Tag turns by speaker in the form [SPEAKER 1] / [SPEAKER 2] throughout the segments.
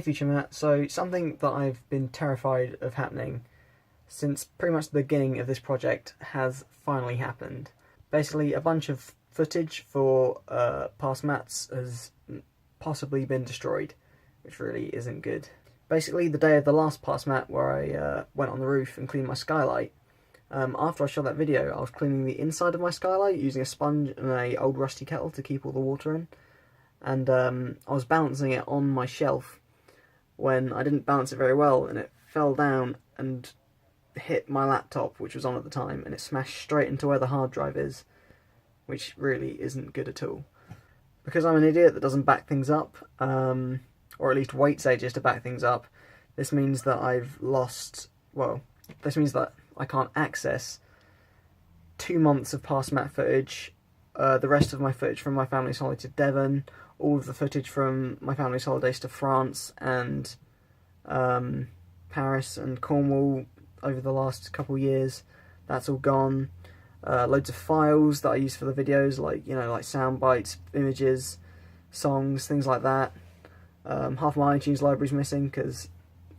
[SPEAKER 1] Future Matt. So something that I've been terrified of happening since pretty much the beginning of this project has finally happened. Basically, a bunch of footage for past Matts has possibly been destroyed, which really isn't good. Basically, the day of the last past Matt where I went on the roof and cleaned my skylight, after I shot that video, I was cleaning the inside of my skylight using a sponge and an old rusty kettle to keep all the water in. And I was balancing it on my shelf when I didn't balance it very well, and it fell down and hit my laptop, which was on at the time, and it smashed straight into where the hard drive is, which really isn't good at all. Because I'm an idiot that doesn't back things up, or at least waits ages to back things up, this means that this means that I can't access 2 months of past Matt footage, the rest of my footage from my family's holiday to Devon, all of the footage from my family's holidays to France and Paris and Cornwall over the last couple of years. That's all gone. Loads of files that I use for the videos, like sound bites, images, songs, things like that. Half my iTunes library's missing because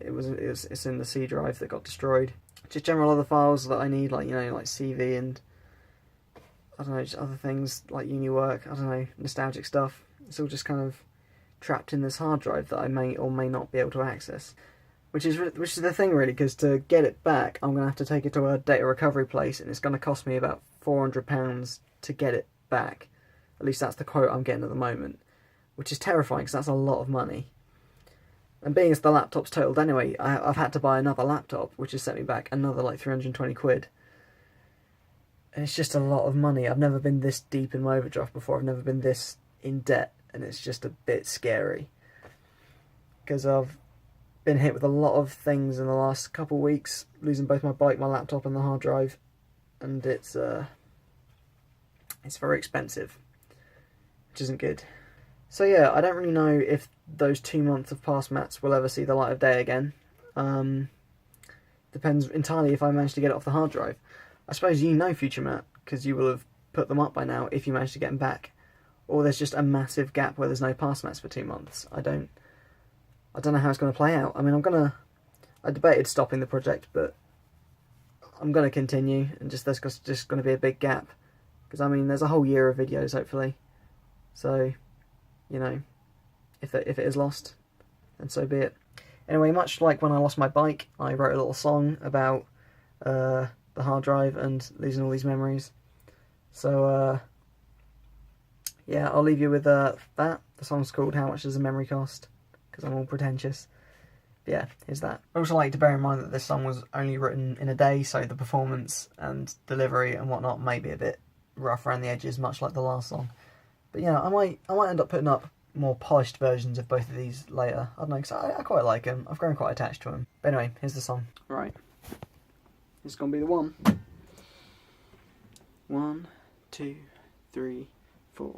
[SPEAKER 1] it's in the C drive that got destroyed. Just general other files that I need, like CV and I don't know, just other things like uni work, I don't know, nostalgic stuff. It's all just kind of trapped in this hard drive that I may or may not be able to access. Which is the thing really, because to get it back, I'm going to have to take it to a data recovery place, and it's going to cost me about £400 to get it back. At least that's the quote I'm getting at the moment. Which is terrifying, because that's a lot of money. And being as the laptop's totaled anyway, I've had to buy another laptop, which has set me back another like 320 quid. And it's just a lot of money. I've never been this deep in my overdraft before. I've never been this in debt, and it's just a bit scary. Because I've been hit with a lot of things in the last couple of weeks, losing both my bike, my laptop, and the hard drive. And it's very expensive, which isn't good. So yeah, I don't really know if those 2 months of past Matts will ever see the light of day again. Depends entirely if I manage to get it off the hard drive. I suppose you know Future Matt, because you will have put them up by now if you manage to get them back. Or there's just a massive gap where there's no past Matts for 2 months. I don't know how it's going to play out. I mean, I debated stopping the project, but I'm going to continue, and there's just going to be a big gap. Because, I mean, there's a whole year of videos, hopefully. So, you know, if it is lost, then so be it. Anyway, much like when I lost my bike, I wrote a little song about the hard drive and losing all these memories. So, yeah, I'll leave you with that. The song's called How Much Does a Memory Cost? Because I'm all pretentious. But yeah, here's that. I'd also like to bear in mind that this song was only written in a day, so the performance and delivery and whatnot may be a bit rough around the edges, much like the last song. But yeah, I might end up putting up more polished versions of both of these later. I don't know, because I quite like them. I've grown quite attached to them. But anyway, here's the song. Right. It's going to be the one. 1, 2, 3, 4.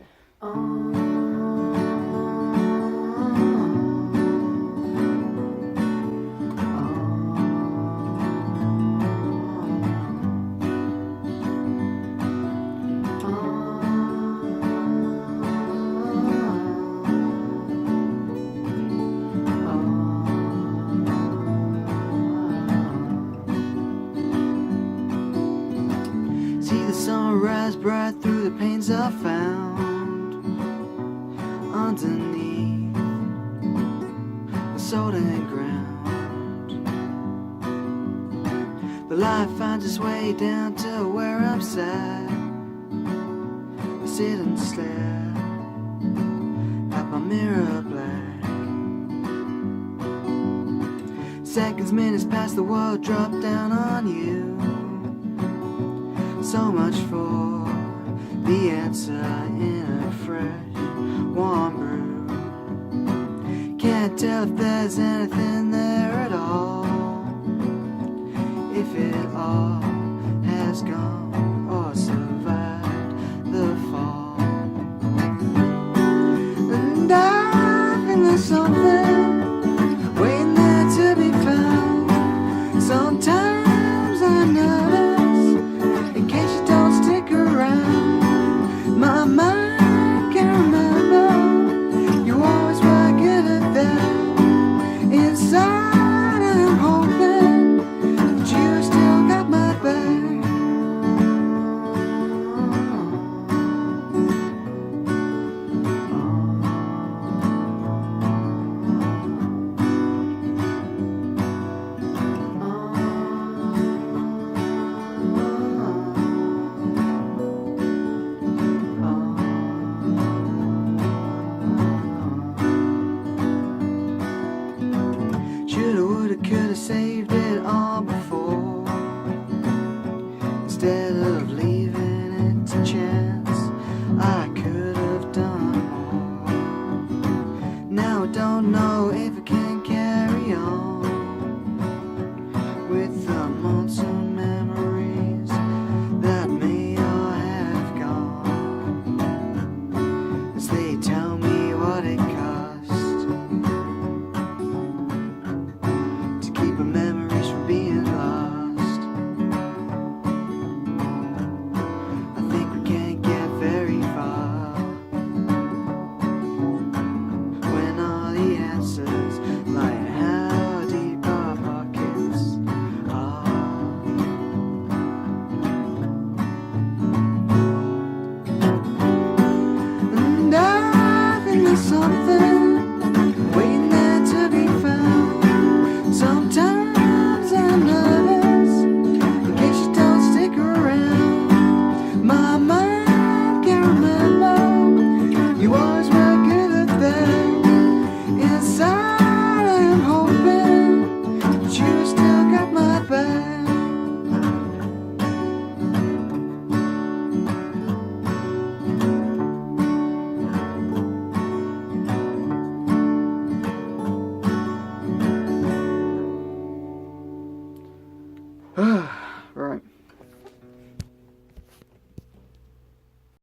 [SPEAKER 2] See the sunrise bright through the panes I found underneath the soda ground. The light finds its way down to where I'm sat. I sit and stare at my mirror black. Seconds, minutes pass, the world dropped down on you. So much for the answer in a fresh, warm brew. Can't tell if there's anything there at all, if it all has gone or survived the fall. And I think there's something waiting there to be found. Sometimes I notice, in case you don't stick around, my mind can't remember. You always were good at that. there's something waiting there to be found. Sometimes I notice, in case you don't stick around, my mind can't remember. You always were good at that. Inside I am hoping that you still got my back.